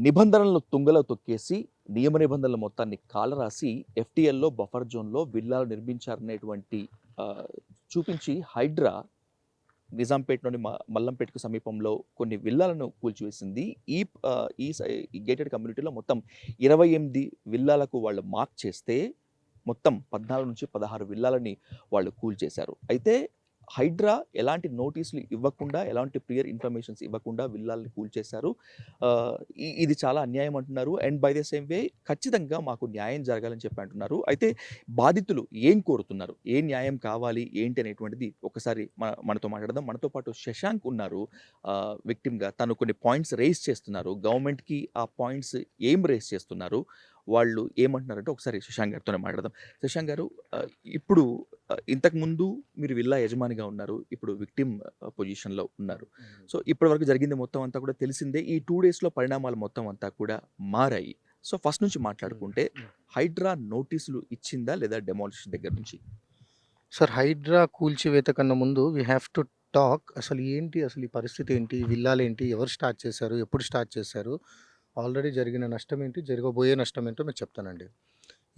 నిబంధనలను తుంగలో తొక్కేసి, నియమ నిబంధనల మొత్తాన్ని కాలరాసి, ఎఫ్‌టీఎల్‌లో బఫర్ జోన్‌లో విల్లాలు నిర్మించారనేటువంటి ఆహ్, చూపించి హైడ్రా నిజాంపేట్‌లోని మల్లంపేట్‌కు సమీపంలో కొన్ని విల్లాలను కూల్చివేసింది. ఈ ఈ ఈ గేటెడ్ కమ్యూనిటీలో మొత్తం 28 విల్లాలకు వాళ్ళు మార్క్ చేస్తే, మొత్తం 14-16 విల్లాలని వాళ్ళు కూల్చేశారు. అయితే హైడ్రా ఎలాంటి నోటీసులు ఇవ్వకుండా, ఎలాంటి ప్రియర్ ఇన్ఫర్మేషన్స్ ఇవ్వకుండా విల్లాల్ని కూల్చేశారు. ఇది చాలా అన్యాయం అంటున్నారు. అండ్ బై ద సేమ్ వే ఖచ్చితంగా మాకు న్యాయం జరగాలని చెప్పి అంటున్నారు. అయితే బాధితులు ఏం కోరుతున్నారు? ఏ న్యాయం కావాలి? ఏంటి అనేటువంటిది ఒకసారి మనతో మాట్లాడదాం. మనతో పాటు శశాంక్ ఉన్నారు విక్టిమ్‌గా. తను కొన్ని పాయింట్స్ రైజ్ చేస్తున్నారు. గవర్నమెంట్‌కి ఆ పాయింట్స్ ఏం రైజ్ చేస్తున్నారు? వాళ్ళు ఏమంటున్నారంటే ఒకసారి శశాంక్ గారితోనే మాట్లాడదాం. శశాంక్ గారు, ఇప్పుడు ఇంతకుముందు మీరు విల్లా యజమానిగా ఉన్నారు. ఇప్పుడు విక్టిమ్ పొజిషన్‌లో ఉన్నారు. సో, ఇప్పటివరకు జరిగింది మొత్తం అంతా కూడా తెలిసిందే. ఈ 2 డేస్‌లో పరిణామాలు మొత్తం అంతా కూడా మారాయి. సో, ఫస్ట్ నుంచి మాట్లాడుకుంటే హైడ్రా నోటీసులు ఇచ్చిందా లేదా డెమాలిషన్ దగ్గర నుంచి? సార్, హైడ్రా కూల్చివేత కన్నా ముందు వీ హ్యావ్ టు టాక్ అసలు ఏంటి, అసలు ఈ పరిస్థితి ఏంటి, ఈ విల్లాలేంటి, ఎవరు స్టార్ట్ చేశారు, ఎప్పుడు స్టార్ట్ చేశారు, ఆల్రెడీ జరిగిన నష్టం ఏంటి, జరగబోయే నష్టం ఏంటో మీకు చెప్తానండి.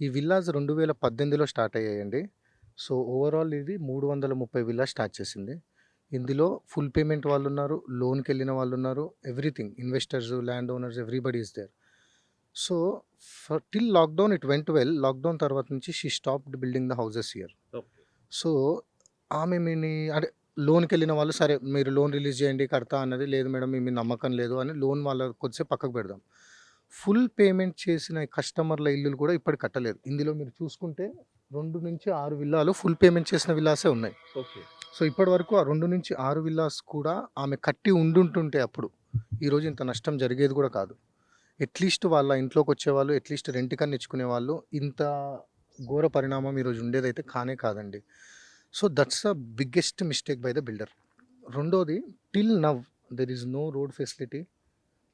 ఈ విల్లాస్ 2018లో స్టార్ట్ అయ్యాయండి. సో ఓవరాల్ ఇది 330 విల్లాస్ స్టార్ట్ చేసింది. ఇందులో ఫుల్ పేమెంట్ వాళ్ళు ఉన్నారు, లోన్కి వెళ్ళిన వాళ్ళు ఉన్నారు, everything, investors, land owners, everybody is there. So till lockdown it went well. Lockdown తర్వాత నుంచి she stopped building the houses here. So ఆమె అంటే లోన్‌కెళ్ళిన వాళ్ళు, సరే మీరు లోన్ రిలీజ్ చేయండి కడతా అన్నది. లేదు మేడం, మీ మీద నమ్మకం లేదు అని లోన్ వాళ్ళ కొద్దిసేపు పక్కకు పెడదాం. ఫుల్ పేమెంట్ చేసిన కస్టమర్ల ఇల్లులు కూడా ఇప్పటికి కట్టలేదు. ఇందులో మీరు చూసుకుంటే 2-6 విల్లాలు ఫుల్ పేమెంట్ చేసిన విల్లాసే ఉన్నాయి. ఓకే. సో ఇప్పటివరకు ఆ 2-6 విల్లాస్ కూడా ఆమె కట్టి ఉండుంటుంటే అప్పుడు ఈరోజు ఇంత నష్టం జరిగేది కూడా కాదు. అట్‌లీస్ట్ వాళ్ళ ఇంట్లోకి వచ్చేవాళ్ళు, అట్‌లీస్ట్ రెంట్‌కన్నా ఇచ్చుకునేవాళ్ళు. ఇంత ఘోర పరిణామం ఈరోజు ఉండేదైతే కానే కాదండి. So that's the biggest mistake by the builder. రెండోది, till now there is no road facility,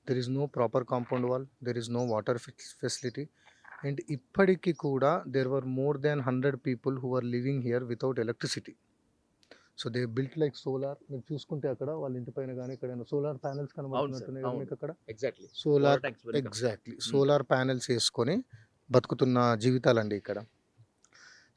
there is no proper compound wall, there is no water facility. And ఇప్పటికీ కూడా there were more than 100 people who are living here without electricity. So they built like solar. మీరు చూసుకుంటే అక్కడ వాళ్ళ ఇంటి పైన కానీ ఎక్కడైనా సోలార్ ప్యానెల్స్ కనబడుతున్నట్టున్నాయి కదా మీకు అక్కడ. ఎగ్జాక్ట్‌లీ. సోలార్, వాటర్ ట్యాంక్స్ వెనక. ఎగ్జాక్ట్లీ సోలార్ ప్యానెల్స్ వేసుకొని బతుకుతున్న జీవితాలండి ఇక్కడ.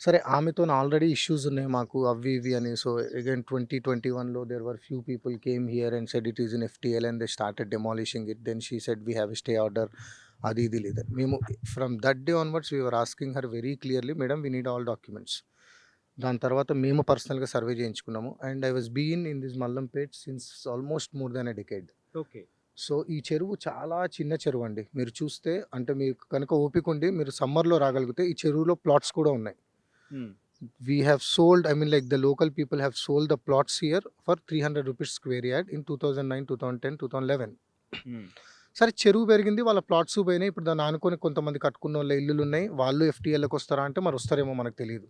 సరే, ఆమెతోని ఆల్రెడీ ఇష్యూస్ ఉన్నాయి మాకు అవి ఇవి అని. సో అగైన్ 2021లో there were few people came here and said it is in FTL and they started demolishing it. Then she said we have a stay order, అది ఇది లేదని. మేము from that day onwards we were asking her very clearly, madam we need all documents. దాని తర్వాత మేము పర్సనల్గా survey చేయించుకున్నాము. And I was been in this Mallampet since almost more than a decade. Okay. So ఈ చెరువు చాలా చిన్న చెరువు అండి. మీరు చూస్తే, అంటే మీకు కనుక ఓపిక ఉండి మీరు సమ్మర్లో రాగలిగితే ఈ చెరువులో ప్లాట్స్ కూడా ఉన్నాయి. We have sold, I mean like the local people have sold the plots here for 300 rupees square yard in 2009, 2010, 2011. సరే, చెరువు పెరిగింది, వాళ్ళ ప్లాట్స్ పోయినాయి. ఇప్పుడు దాన్ని ఆనుకొని కొంతమంది కట్టుకున్న వాళ్ళ ఇల్లులు ఉన్నాయి. వాళ్ళు ఎఫ్టీఎల్కి వస్తారా అంటే మరి వస్తారేమో మనకు తెలియదు.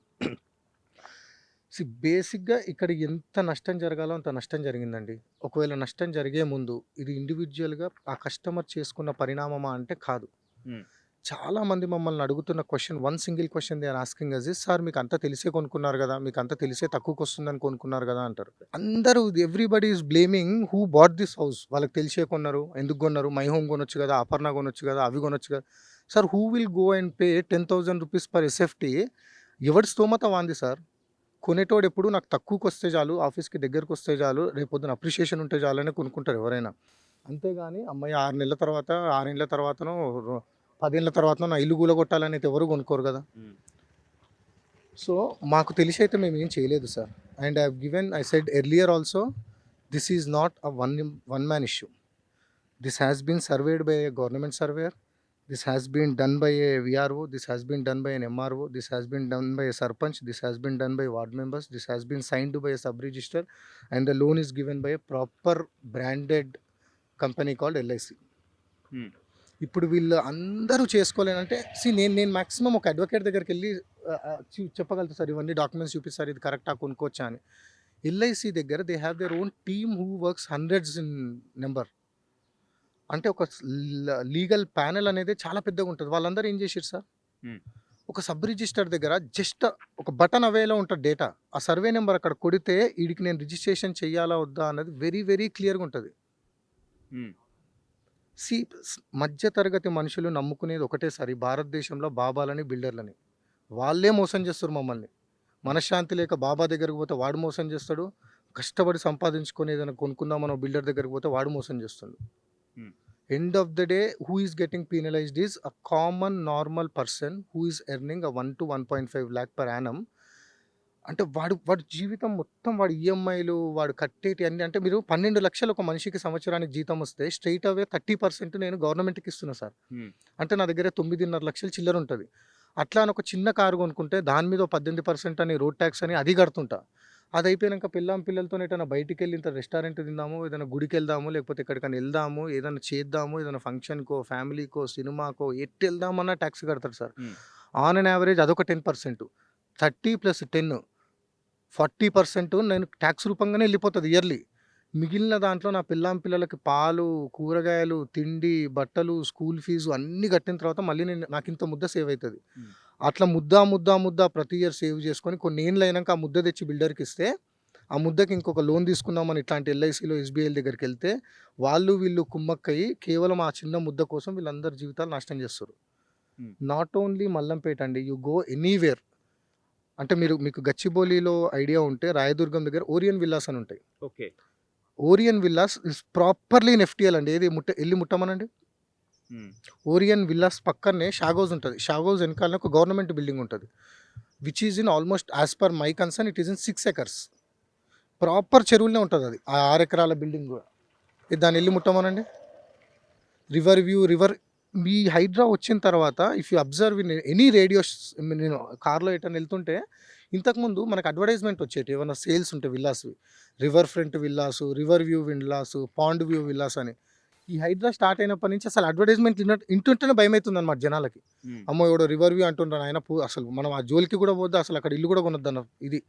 బేసిక్గా ఇక్కడ ఎంత నష్టం జరగాలో అంత నష్టం జరిగిందండి. ఒకవేళ నష్టం జరిగే ముందు ఇది ఇండివిజువల్గా ఆ కస్టమర్ చేసుకున్న పరిణామమా అంటే కాదు. చాలా మంది మమ్మల్ని అడుగుతున్న question, one single question they are asking us is, sir మీకు అంతా తెలిసే కొనుక్కున్నారు కదా, మీకు అంతా తెలిసే తక్కువకి వస్తుందని కొనుక్కున్నారు కదా అంటారు. అందరూ, everybody is blaming who bought this house. వాళ్ళకి తెలిసే కొన్నారు, ఎందుకు కొన్నారు, మై హోమ్ కొనొచ్చు కదా, అపర్ణ కొనొచ్చు కదా, అవి కొనొచ్చు కదా. Sir, who will go and pay 10,000 rupees per SFT? ఎవరి స్తోమత వాంది సార్. కొనేటోడు ఎప్పుడు నాకు తక్కువకి వస్తే చాలు, ఆఫీస్కి దగ్గరకు వస్తే చాలు, రేపొద్దున అప్రిషియేషన్ ఉంటే చాలని కొనుక్కుంటారు ఎవరైనా. అంతేగాని అమ్మాయి 6 నెలల తర్వాత, 6 ఏళ్ళ తర్వాతనో 10 ఏళ్ళ తర్వాతనో నా ఇల్లు కూలగొట్టాలని అయితే ఎవరు కొనుక్కోరు కదా. సో మాకు తెలిసి అయితే మేము ఏం చేయలేదు sir. And I said earlier also, this is not a one man issue. This has been surveyed by a government surveyor. This has been done by a VRO, this has been done by an MRO, this has been done by a Sarpanch, this has been done by ward members, this has been signed by a sub-register, and the loan is given by a proper branded company called LIC. ఇప్పుడు వీళ్ళు అందరూ చేసుకోలేనంటే, నేను maximum ఒక advocate దగ్గరికి వెళ్ళి చెప్పగలుగుతా sir, ఇవన్నీ documents చూపిస్తారు, ఇది కరెక్టా కొనుక్కోవచ్చా అని. ఎల్ఐసి దగ్గర they have their own team who works hundreds in number. అంటే ఒక లీగల్ ప్యానెల్ అనేది చాలా పెద్దగా ఉంటుంది. వాళ్ళందరూ ఏం చేసారు సార్, ఒక సబ్ రిజిస్టర్ దగ్గర జస్ట్ ఒక బటన్ అవేలో ఉంటుంది డేటా. ఆ సర్వే నెంబర్ అక్కడ కొడితే వీడికి నేను రిజిస్ట్రేషన్ చేయాలా వద్దా అన్నది వెరీ వెరీ క్లియర్గా ఉంటుంది. సి మధ్య తరగతి మనుషులు నమ్ముకునేది ఒకటే సారి భారతదేశంలో బాబాలని, బిల్డర్లని. వాళ్ళే మోసం చేస్తారు మమ్మల్ని. మనశ్శాంతి లేక బాబా దగ్గరికి పోతే వాడు మోసం చేస్తాడు. కష్టపడి సంపాదించుకొని ఏదైనా కొనుక్కుందామని బిల్డర్ దగ్గరికి పోతే వాడు మోసం చేస్తుండు. హ్మ్. End of the day who is getting penalised is a common normal person who is earning 1 to 1.5 lakh per annum. అంటే వాడి జీవితం మొత్తం వాడి ఈఎంఐలు, వాడు కట్టేటి అన్నీ అంటే మీరు 12 లక్షలు ఒక మనిషికి సంవత్సరానికి జీతం వస్తే స్ట్రెయిట్ అవే 30% నేను గవర్నమెంట్‌కి ఇస్తున్నా సార్. హ్మ్. అంటే నా దగ్గర 9.5 లక్షలు చిల్లర ఉంటది. అట్లా అని ఒక చిన్న కారు కొనుక్కుంటే దాని మీద ఓ 18% అని రోడ్ టాక్స్ అని అది కడుతుంటా. అది అయిపోయినాక పెళ్ళాం పిల్లలతోని ఎటైనా బయటికెళ్ళి ఇంత రెస్టారెంట్ తిందాము, ఏదైనా గుడికెళ్దాము, లేకపోతే ఎక్కడికైనా ఎళ్దాము, ఏదైనా చేద్దాము, ఏదైనా ఫంక్షన్‌కో, ఫ్యామిలీకో, సినిమాకో ఎటెళ్దామన్నా టాక్స్ కడతారు సార్. హ్మ్. ఆన్ అన్ యావరేజ్ అదొక 10%. 30 + 10 40% నేను ట్యాక్స్ రూపంగానే వెళ్ళిపోతుంది ఇయర్లీ. మిగిలిన దాంట్లో నా పిల్లలకి పాలు, కూరగాయలు, తిండి, బట్టలు, స్కూల్ ఫీజు అన్నీ కట్టిన తర్వాత మళ్ళీ నాకింత ముద్ద సేవ్ అవుతుంది. హ్మ్. అట్లా ముద్ద ప్రతి ఇయర్ సేవ్ చేసుకొని కొన్ని ఏళ్ళు అయినాక ఆ ముద్ద తెచ్చి బిల్డర్కి ఇస్తే ఆ ముద్దకి ఇంకొక లోన్ తీసుకుందామని ఇట్లాంటి ఎల్ఐసిలో, ఎస్బీఐల దగ్గరికి వెళ్తే వీళ్ళు కుమ్మక్కయ్యి కేవలం ఆ చిన్న ముద్ద కోసం వీళ్ళందరి జీవితాలు నాశనం చేస్తారు. హ్మ్. నాట్ ఓన్లీ మల్లంపేట అండి, యూ గో ఎనీవేర్. అంటే మీకు గచ్చిబౌలిలో ఐడియా ఉంటే రాయదుర్గం దగ్గర ఓరియన్ విల్లాస్ అని ఉంటాయి. Okay. Orion villas is properly in FTL అండి. ఏది ఎళ్ళి ముట్టమనండి. హ్మ్. ఓరియన్ విల్లాస్ పక్కనే షాగోజ్ ఉంటుంది. షాగోజ్ వెనకాలనే ఒక గవర్నమెంట్ బిల్డింగ్ ఉంటుంది. Which is in almost as per my concern it is in 6 acres. Proper చెరువులోనే ఉంటుంది అది. ఆ 6 ఎకరాల బిల్డింగ్ కూడా. దాన్ని ఎళ్ళి ముట్టమనండి. రివర్ మీ హైడ్రా వచ్చిన తర్వాత if you observe in any radios, నేను కార్లో ఎటైనా వెళ్తుంటే ఇంతకుముందు మనకు అడ్వర్టైజ్మెంట్ వచ్చేటి ఏమైనా సేల్స్ ఉంటే విల్లాస్వి, river front villas, river view villas, pond view villas అని. ఈ హైడ్రా స్టార్ట్ అయినప్పటి నుంచి అసలు అడ్వర్టైజ్మెంట్ ఇంటుంటేనే భయం అవుతుంది అనమాట జనాలకి. హ్మ్. అమ్మో ఎవడో రివర్ వ్యూ అంటుంటాను ఆయన అసలు మనం ఆ జోలికి కూడా పోద్దా, అసలు అక్కడ ఇల్లు కూడా కొనొద్దు అన్న ఇది.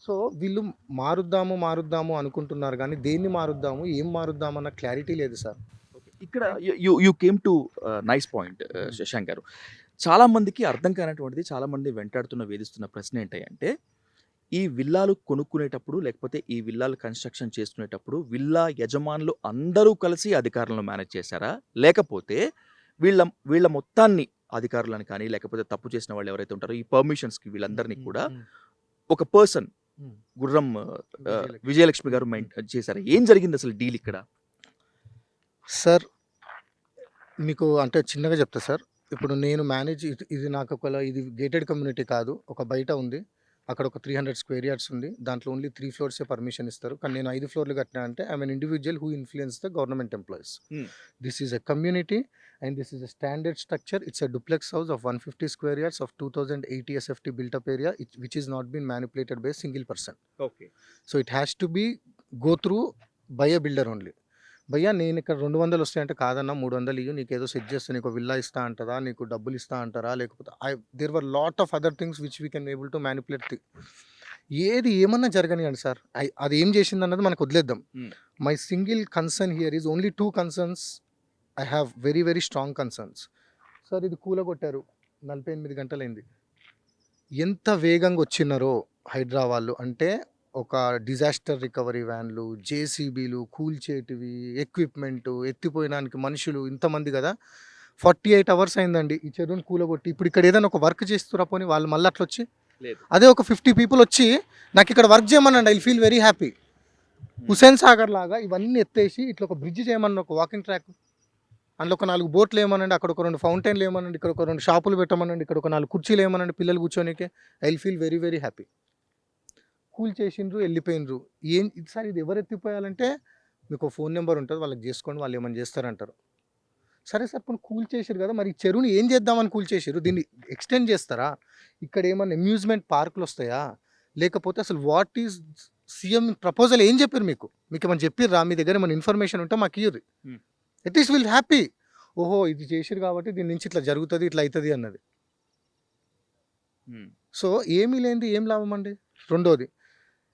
సో వీళ్ళు మారుద్దాము అనుకుంటున్నారు కానీ దేన్ని మారుద్దాము, ఏం మారుద్దాము అన్న క్లారిటీ లేదు సార్. ఓకే. ఇక్కడ you came to nice point Shashank గారు. చాలా మందికి అర్థం కానటువంటిది, చాలా మంది వెంటాడుతున్న, వేధిస్తున్న ప్రశ్న ఏంటంటే, ఈ విల్లాలు కొనుక్కునేటప్పుడు, లేకపోతే ఈ విల్లాలు కన్‌స్ట్రక్షన్ చేసుకునేటప్పుడు విల్లా యజమానులు అందరూ కలిసి అధికారులను మేనేజ్ చేశారా? లేకపోతే వీళ్ళ వీళ్ళ మొత్తాన్ని అధికారులను కానీ, లేకపోతే తప్పు చేసిన వాళ్ళు ఎవరైతే ఉంటారో ఈ పర్మిషన్స్‌కి వీళ్ళందరినీ కూడా ఒక పర్సన్ గుర్రం విజయలక్ష్మి గారు చేశారా? ఏం జరిగింది అసలు డీల్ ఇక్కడ? సార్ మీకు అంటే చిన్నగా చెప్తా సార్. ఇప్పుడు నేను మేనేజ్ ఇది నాకు ఇది గేటెడ్ కమ్యూనిటీ కాదు. ఒక బయట ఉంది. అక్కడ ఒక 300 స్క్వేర్ యార్డ్స్ ఉంది. దాంట్లో ఓన్లీ 3 ఫ్లోర్సే పర్మిషన్ ఇస్తారు. కానీ నేను 5 ఫ్లోర్లు కట్టినా అంటే I am an individual who influence the government employees. Hmm. This is a community and this is a standard structure. It's a duplex house of 150 square yards of 2080 SFT built up area which is not been manipulated by a single person. Okay. So it has to be go through by a builder only. భయ్యా నేను ఇక్కడ 200 వస్తాయంటే కాదన్నా 300 ఇయ్యు, నీకేదో set చేస్తా, నీకు villa ఇస్తా అంటారా, నీకు డబ్బులు ఇస్తా అంటారా, లేకపోతే there were lot of other things which we can able to manipulate ఏది ఏమన్నా జరగనియండి సార్. అది ఏం చేసింది అన్నది మనకు వదిలేద్దాం. Hmm. My single concern here is only 2 concerns. I have very very strong concerns. Sir ఇది కూలగొట్టారు, 48 గంటలైంది. ఎంత వేగంగా వచ్చినారో హైడ్రా వాళ్ళు అంటే ఒక డిజాస్టర్ రికవరీ వ్యాన్లు, జేసీబీలు, కూల్చేటివి, ఎక్విప్మెంటు, ఎత్తిపోయడానికి మనుషులు, ఇంతమంది కదా. 48 అవర్స్ అయిందండి ఈ చెరువుని కూలగొట్టి. ఇప్పుడు ఇక్కడ ఏదైనా ఒక వర్క్ చేస్తురా పోనీ వాళ్ళు మళ్ళీ అట్లా వచ్చి లేదు. అదే ఒక 50 పీపుల్ వచ్చి నాకు ఇక్కడ వర్క్ చేయమనండి, I feel very happy. Hussain Sagar లాగా ఇవన్నీ ఎత్తేసి ఇట్లా ఒక బ్రిడ్జ్ చేయమని, ఒక వాకింగ్ ట్రాక్, అందులో ఒక 4 బోట్లు ఏమనండి, అక్కడ ఒక 2 ఫౌంటైన్లు ఏమనండి, ఇక్కడ ఒక 2 షాపులు పెట్టమనండి, ఇక్కడ ఒక 4 కుర్చీలు ఏమనండి పిల్లలు కూర్చోనికే, I feel very very happy. Cool చేసిండ్రు, వెళ్ళిపోయినరు. సార్ ఇది ఎవరు ఎత్తిపోయాలంటే మీకు ఫోన్ నెంబర్ ఉంటుంది, వాళ్ళకి చేసుకోండి, వాళ్ళు ఏమైనా చేస్తారంటారు. సరే సార్ కొన్ని కూల్ చేసారు కదా, మరి ఈ చెరువుని ఏం చేద్దామని కూల్ చేసారు, దీన్ని ఎక్స్టెండ్ చేస్తారా, ఇక్కడ ఏమన్నా అమ్యూజ్మెంట్ పార్కులు వస్తాయా, లేకపోతే అసలు వాట్ ఈజ్ సీఎం ప్రపోజల్ ఏం చెప్పారు మీకు ఏమైనా చెప్పిర్రా, మీ దగ్గర ఏమైనా ఇన్ఫర్మేషన్ ఉంటే మాకు ఇయ్యరు, అట్లీస్ట్ విల్ హ్యాపీ. ఓహో ఇది చేసిరు కాబట్టి దీని నుంచి ఇట్లా జరుగుతుంది, ఇట్లా అవుతుంది అన్నది. సో ఏమీ లేనిది ఏం లాభం అండి. రెండోది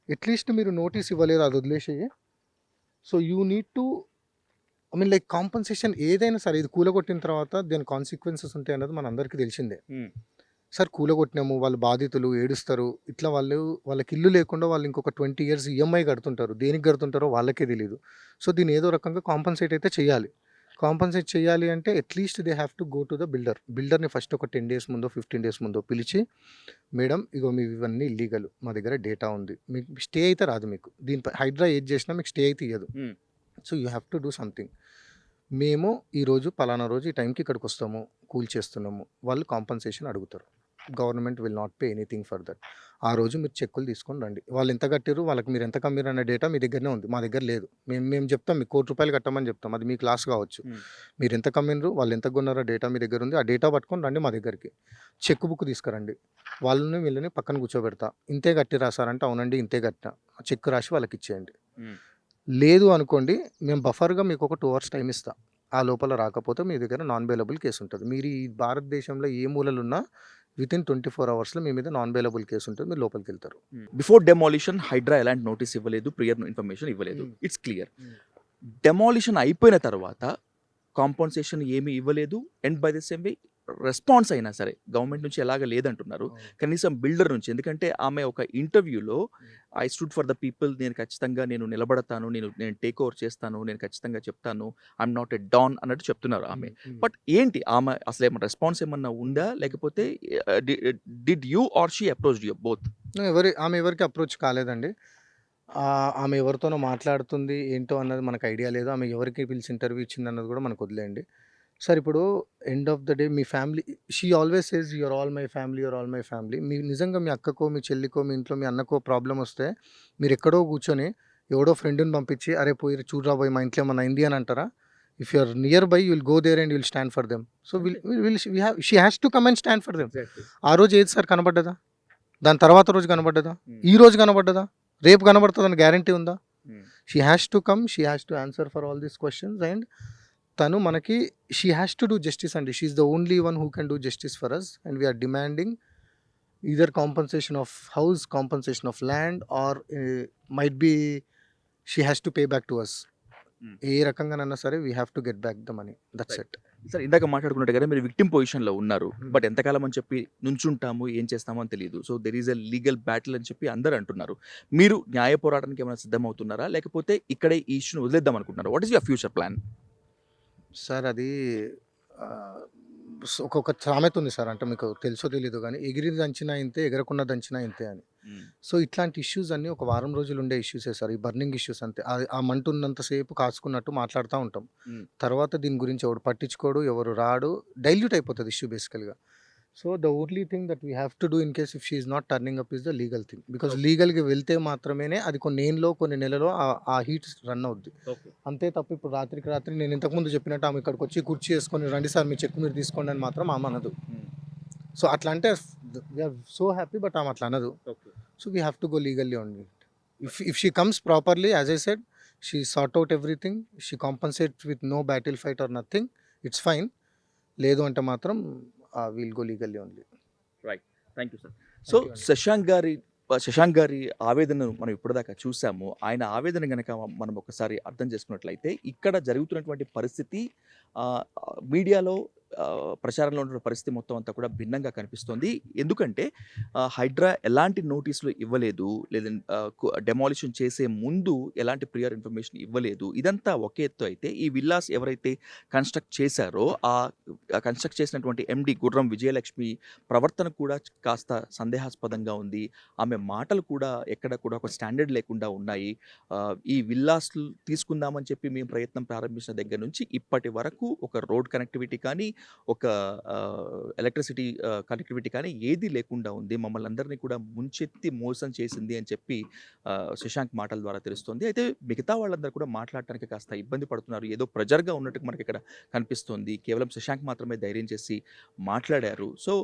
అట్లీస్ట్ మీరు నోటీస్ ఇవ్వలేరు, అది వదిలేసి. So you need to I mean like compensation ఏదైనా సరే, ఇది కూలగొట్టిన తర్వాత దాని కాన్సిక్వెన్సెస్ ఉంటాయి అన్నది మన అందరికీ తెలిసిందే. సార్ కూలగొట్టినాము, వాళ్ళు బాధితులు ఏడుస్తారు, ఇట్లా వాళ్ళకి ఇల్లు లేకుండా వాళ్ళు ఇంకొక 20 years ఈఎంఐ కడుతుంటారు, దేనికి కడుతుంటారో వాళ్ళకే తెలియదు. సో దీన్ని ఏదో రకంగా కాంపన్సేట్ అయితే చేయాలి. కాంపెన్సేట్ చేయాలి అంటే at least they have to go to the బిల్డర్ని ఫస్ట్ ఒక 10 డేస్ ముందో 15 డేస్ ముందో పిలిచి, మేడం ఇగో మీ ఇవన్నీ ఇల్లీగల్, మా దగ్గర డేటా ఉంది, మీకు స్టే అయితే రాదు, మీకు దీనిపై హైడ్రా ఏది చేసినా మీకు స్టే అయితే ఇవ్వదు. So you have to do something. మేము ఈరోజు పలానా రోజు ఈ టైంకి ఇక్కడికి వస్తాము, కూల్ చేస్తున్నాము, వాళ్ళు కాంపన్సేషన్ అడుగుతారు. Government will not pay anything for that. ఆ రోజు మీరు చెక్కులు తీసుకొని రండి, వాళ్ళు ఎంత కట్టారు, వాళ్ళకి మీరు ఎంత కమ్మిరు అనే డేటా మీ దగ్గరనే ఉంది, మా దగ్గర లేదు. మేము చెప్తాం మీకు ₹1,00,00,000 కట్టమని చెప్తాం, అది మీకు లాస్ కావచ్చు. మీరు ఎంత కమ్మినరు, వాళ్ళు ఎంత కొన్నారో డేటా మీ దగ్గర ఉంది, ఆ డేటా పట్టుకొని రండి మా దగ్గరికి. చెక్ బుక్ తీసుకురండి, వాళ్ళని వీళ్ళని పక్కన కూర్చోబెడతా, ఇంతే కట్టి రాసారంటే అవునండి ఇంతే కట్టినా, చెక్ రాసి వాళ్ళకి ఇచ్చేయండి. లేదు అనుకోండి, మేము బఫర్గా మీకు ఒక 2 hours టైం ఇస్తా, ఆ లోపల రాకపోతే మీ దగ్గర నాన్ బెయిలబుల్ కేసు ఉంటుంది. మీరు ఈ భారతదేశంలో ఏ మూలలున్నా వితిన్ 24 hours మీ మీద నాన్ బెయిలబుల్ కేసు ఉంటుంది, మీరు లోపలికి వెళ్తారు. బిఫోర్ డెమాలిషన్ హైడ్రా ఎలాంటి నోటీస్ ఇవ్వలేదు, ప్రియర్ ఇన్ఫర్మేషన్ ఇవ్వలేదు, ఇట్స్ క్లియర్. డెమాలిషన్ అయిపోయిన తర్వాత కాంపన్సేషన్ ఏమీ ఇవ్వలేదు, and by the same way response అయినా సరే గవర్నమెంట్ నుంచి ఎలాగ లేదంటున్నారు, కనీసం బిల్డర్ నుంచి. ఎందుకంటే ఆమె ఒక ఇంటర్వ్యూలో I stood for the people, నేను ఖచ్చితంగా నేను నిలబడతాను, నేను టేక్ ఓవర్ చేస్తాను, నేను ఖచ్చితంగా చెప్తాను, ఐఎమ్ నాట్ ఎ డాన్ అన్నట్టు చెప్తున్నారు ఆమె. బట్ ఏంటి ఆమె అసలు ఏమైనా రెస్పాన్స్ ఏమన్నా ఉందా, లేకపోతే did you or she approached you both? ఆమె ఎవరికి అప్రోచ్ కాలేదండి. ఆమె ఎవరితోనో మాట్లాడుతుంది ఏంటో అన్నది మనకు ఐడియా లేదు, ఆమె ఎవరికి పిలిచి ఇంటర్వ్యూ ఇచ్చింది అన్నది కూడా మనకు వదిలేయండి. సార్ ఇప్పుడు ఎండ్ ఆఫ్ ద డే మీ family, she always says you're all my family, you're all my family. మీ నిజంగా మీ అక్కకో మీ చెల్లికో మీ ఇంట్లో మీ అన్నకో ప్రాబ్లం వస్తే మీరు ఎక్కడో కూర్చొని ఎవడో ఫ్రెండ్ని పంపించి అరే పోయి చూడరా పోయి మా ఇంట్లో ఏమన్నా అయింది అని అంటారా? If you're nearby you'll go there and you'll stand for them. So she has to come and stand for them. ఆ రోజు ఏది సార్ కనబడ్డదా? దాని తర్వాత రోజు కనబడ్డదా? ఈ రోజు కనబడ్డదా? రేపు కనబడుతుందని గ్యారంటీ ఉందా? She has to come, she has to answer for all these questions, and తను మనకి she has to do justice అండి. She is the only one who can do justice for us, and we are demanding either compensation of house, compensation of land, or might be she has to pay back to us. ఏ రకంగానైనా సరే we have to get back the money, that's it. Sir ఇందాక మాట్లాడుకున్నట్టు కదా, మీరు victim పొజిషన్లో ఉన్నారు, but ఎంతకాలం అని చెప్పి నుంచుంటాము, ఏం చేస్తామో అని తెలియదు. So there is a legal battle అని చెప్పి అందరూ అంటున్నారు. మీరు న్యాయ పోరాటానికి ఏమైనా సిద్ధమవుతున్నారా, లేకపోతే ఇక్కడే ఈ ఇష్యూని వదిలేద్దాం అనుకుంటున్నారా? What is your future plan? Sir అది ఒక్కొక్క సామెత ఉంది సార్, అంటే మీకు తెలుసో తెలీదు కానీ, ఎగిరి దంచినా ఇంతే, ఎగరకుండా దంచినా ఇంతే అని. సో ఇట్లాంటి ఇష్యూస్ అన్నీ ఒక వారం రోజులు ఉండే ఇష్యూసే సార్, ఈ బర్నింగ్ ఇష్యూస్ అంతే. ఆ మంట ఉన్నంతసేపు కాచుకున్నట్టు మాట్లాడుతూ ఉంటాం, తర్వాత దీని గురించి ఎవడు పట్టించుకోడు, ఎవరు రాడు, డైల్యూట్ అయిపోతుంది ఇష్యూ బేసికల్గా. So the only thing that we have to do in case if she is not turning up is the legal thing, because లీగల్గా వెళ్తే మాత్రమే అది కొన్ని ఏళ్ళలో కొన్ని నెలలో ఆ హీట్ రన్ అవుద్ది. అంతే తప్ప ఇప్పుడు రాత్రికి రాత్రి నేను ఇంతకుముందు చెప్పినట్టు ఆమె ఇక్కడికి వచ్చి కుర్చీ వేసుకొని రండి సార్ మీ చెక్ మీరు తీసుకోండి అని మాత్రం ఆమె అనదు. సో అట్లా అంటే వీఆర్ సో హ్యాపీ, బట్ ఆమె అట్లా అనదు. So we have to go legally only. If she comes properly, as I said, she sort out everything, she compensates with no battle fight or nothing, it's fine. లేదు అంటే మాత్రం we'll go legally only. Right, thank you sir. So Shashank గారి ఆవేదనను మనం ఇప్పటిదాకా చూసాము. ఆయన ఆవేదన కనుక మనం ఒకసారి అర్థం చేసుకున్నట్లయితే, ఇక్కడ జరుగుతున్నటువంటి పరిస్థితి మీడియాలో ప్రచారంలో ఉన్న పరిస్థితి మొత్తం అంతా కూడా భిన్నంగా కనిపిస్తోంది. ఎందుకంటే హైడ్రా ఎలాంటి నోటీసులు ఇవ్వలేదు, లేదంటే డెమాలిషన్ చేసే ముందు ఎలాంటి ప్రియర్ ఇన్ఫర్మేషన్ ఇవ్వలేదు. ఇదంతా ఒక ఎత్తు అయితే, ఈ విల్లాస్ ఎవరైతే కన్స్ట్రక్ట్ చేశారో ఆ కన్స్ట్రక్ట్ చేసినటువంటి ఎండి గుర్రం విజయలక్ష్మి ప్రవర్తన కూడా కాస్త సందేహాస్పదంగా ఉంది. ఆమె మాటలు కూడా ఎక్కడ కూడా ఒక స్టాండర్డ్ లేకుండా ఉన్నాయి. ఈ విల్లాస్ తీసుకుందామని చెప్పి మేము ప్రయత్నం ప్రారంభించిన దగ్గర నుంచి ఇప్పటి వరకు ఒక రోడ్ కనెక్టివిటీ కానీ, ఒక ఎలక్ట్రిసిటీ కనెక్టివిటీ కానీ ఏది లేకుండా ఉంది. మమ్మల్ని అందరినీ కూడా ముంచెత్తి మోసం చేసింది అని చెప్పి శశాంక్ మాటల ద్వారా తెలుస్తుంది. అయితే మిగతా వాళ్ళందరూ కూడా మాట్లాడటానికి కాస్త ఇబ్బంది పడుతున్నారు. ఏదో ప్రెజర్గా ఉన్నట్టు మనకి ఇక్కడ కనిపిస్తుంది. కేవలం శశాంక్ మాత్రమే ధైర్యం చేసి మాట్లాడారు. సో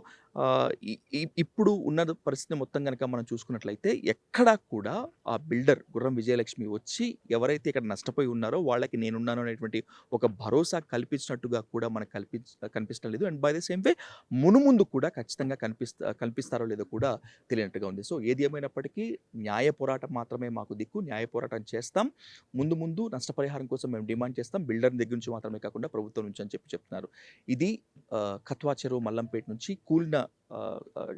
ఇప్పుడు ఉన్న పరిస్థితి మొత్తం కనుక మనం చూసుకున్నట్లయితే, ఎక్కడా కూడా ఆ బిల్డర్ గుర్రం విజయలక్ష్మి వచ్చి ఎవరైతే ఇక్కడ నష్టపోయి ఉన్నారో వాళ్ళకి నేనున్నాను అనేటువంటి ఒక భరోసా కల్పించినట్టుగా కూడా మనకు కనిపించడం లేదు. And by the same way మునుముందు కూడా ఖచ్చితంగా కల్పిస్తారో లేదో కూడా తెలియనట్టుగా ఉంది. సో ఏది ఏమైనప్పటికీ న్యాయ పోరాటం మాత్రమే మాకు దిక్కు. న్యాయ పోరాటం చేస్తాం. ముందు నష్టపరిహారం కోసం మేము డిమాండ్ చేస్తాం, బిల్డర్ దగ్గర నుంచి మాత్రమే కాకుండా ప్రభుత్వం నుంచి అని చెప్తున్నారు. ఇది కత్వా చెరువు మల్లంపేట నుంచి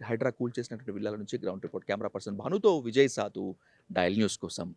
హైడ్రా కూల్ చేసినటువంటి విల్లాల నుంచి గ్రౌండ్ రిపోర్ట్. కెమెరా పర్సన్ భానుతో విజయ్ సాధు, డయల్ న్యూస్ కోసం.